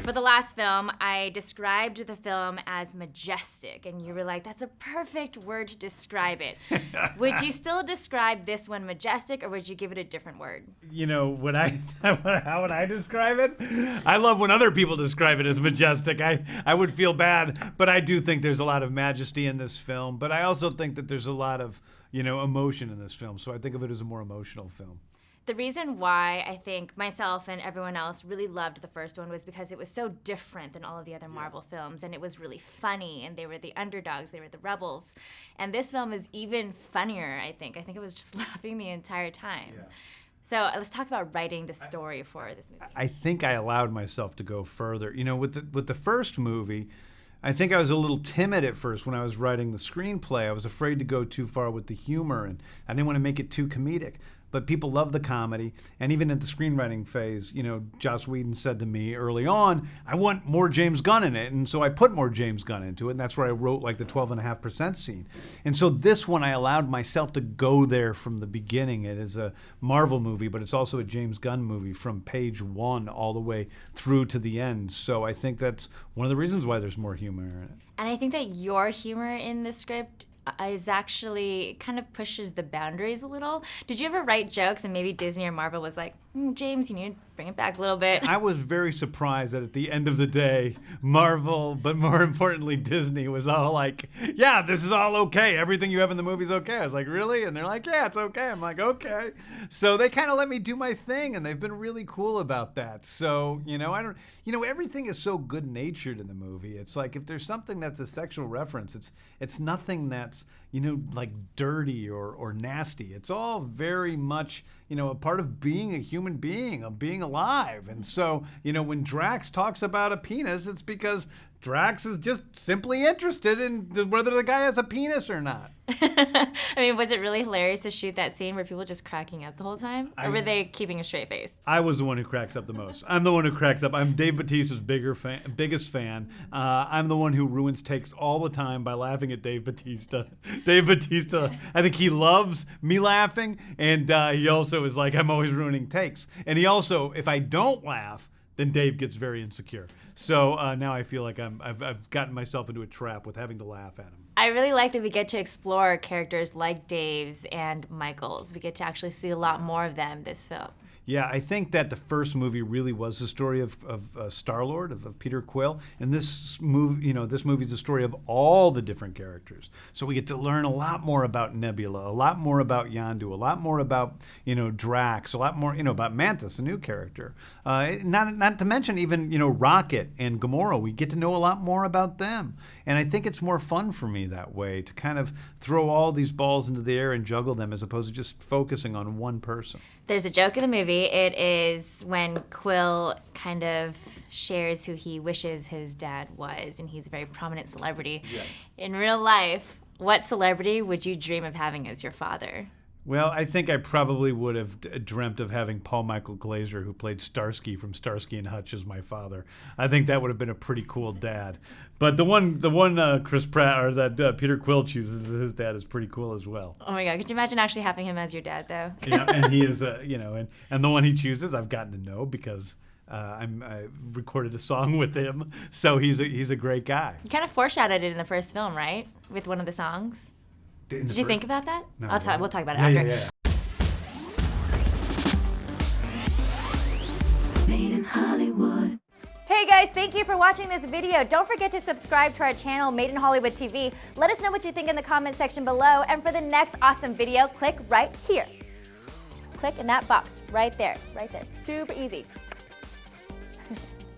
For the last film, I described the film as majestic, and you were like, that's a perfect word to describe it. Would you still describe this one majestic, or would you give it a different word? You know, how would I describe it? I love when other people describe it as majestic. I would feel bad, but I do think there's a lot of majesty in this film, but I also think that there's a lot of, emotion in this film, so I think of it as a more emotional film. The reason why I think myself and everyone else really loved the first one was because it was so different than all of the other Marvel films, and it was really funny, and they were the underdogs, they were the rebels. And this film is even funnier, I think. I think I was just laughing the entire time. Yeah. So let's talk about writing the story for this movie. I think I allowed myself to go further. With the first movie, I think I was a little timid at first when I was writing the screenplay. I was afraid to go too far with the humor, and I didn't want to make it too comedic. But people love the comedy, and even at the screenwriting phase, Joss Whedon said to me early on, I want more James Gunn in it, and so I put more James Gunn into it, and that's where I wrote like the 12.5% scene. And so this one, I allowed myself to go there from the beginning. It is a Marvel movie, but it's also a James Gunn movie from page one all the way through to the end. So I think that's one of the reasons why there's more humor in it. And I think that your humor in the script is actually kind of pushes the boundaries a little. Did you ever write jokes and maybe Disney or Marvel was like, James, you need to bring it back a little bit? I was very surprised that at the end of the day, Marvel, but more importantly, Disney was all like, yeah, this is all okay. Everything you have in the movie is okay. I was like, really? And they're like, yeah, it's okay. I'm like, okay. So they kind of let me do my thing, and they've been really cool about that. So, everything is so good-natured in the movie. It's like if there's something that's a sexual reference, it's nothing that's, like dirty or nasty. It's all very much, a part of being a human being, of being alive. And so, when Drax talks about a penis, it's because Drax is just simply interested in whether the guy has a penis or not. I mean, was it really hilarious to shoot that scene where people just cracking up the whole time? Or were they keeping a straight face? I was the one who cracks up the most. I'm the one who cracks up. I'm Dave Bautista's biggest fan. I'm the one who ruins takes all the time by laughing at Dave Bautista. Dave Bautista, I think he loves me laughing, and he also is like, I'm always ruining takes. And he also, if I don't laugh, then Dave gets very insecure. So now I feel like I've gotten myself into a trap with having to laugh at him. I really like that we get to explore characters like Dave's and Michael's. We get to actually see a lot more of them this film. Yeah, I think that the first movie really was the story of Star-Lord, of Peter Quill, and this movie, this movie is the story of all the different characters. So we get to learn a lot more about Nebula, a lot more about Yondu, a lot more about Drax, a lot more about Mantis, a new character. Not to mention even Rocket and Gamora. We get to know a lot more about them, and I think it's more fun for me that way to kind of throw all these balls into the air and juggle them as opposed to just focusing on one person. There's a joke in the movie. It is when Quill kind of shares who he wishes his dad was, and he's a very prominent celebrity. Yeah. In real life, what celebrity would you dream of having as your father? Well, I think I probably would have dreamt of having Paul Michael Glaser, who played Starsky from Starsky and Hutch, as my father. I think that would have been a pretty cool dad. But the one Chris Pratt or that Peter Quill chooses as his dad is pretty cool as well. Oh my God! Could you imagine actually having him as your dad, though? Yeah, and he is, and the one he chooses, I've gotten to know because I recorded a song with him. So he's a great guy. You kind of foreshadowed it in the first film, right? With one of the songs. Did you think about that? No, we'll talk about it after. Yeah. Made in Hollywood. Hey guys, thank you for watching this video. Don't forget to subscribe to our channel, Made in Hollywood TV. Let us know what you think in the comment section below. And for the next awesome video, click right here. Click in that box right there. Super easy.